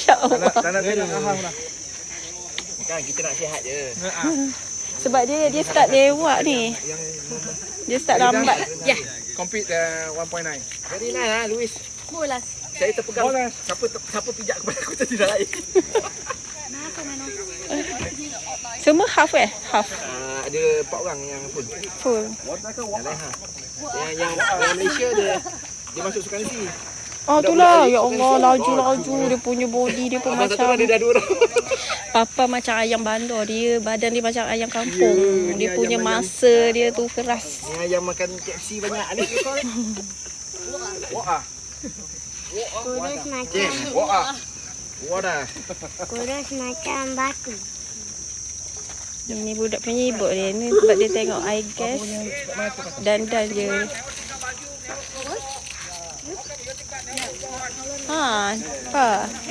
Masya Allah. Tak nak tengok Aham lah. Kan kita nak sihat je. Sebab dia start lewat ni. Dia start lambat. Ya. Compete 1.9. Very nice lah Luis. Bolas. Saya terpegang. Bolas. Siapa pijak kepada aku tadi dah air. Semua half Half. Ada 4 orang yang full. Full. Yang lain ha. Yang Malaysia dia masuk sukan si. Oh tu lah. Ya Allah, laju. Dia punya body dia pun Abang satu macam ada dah 2 orang. Papa macam ayam bandar dia. Badan dia macam ayam kampung. Ya, Dia dia punya ayam-ayam. masa dia tu keras. Yang makan KFC banyak ni. Wah. Kurus macam Wah. Wadah. kurus macam batu. Ini budak penyibuk dia ni sebab dia tengok I guess dandan je. Ha, apa? Dia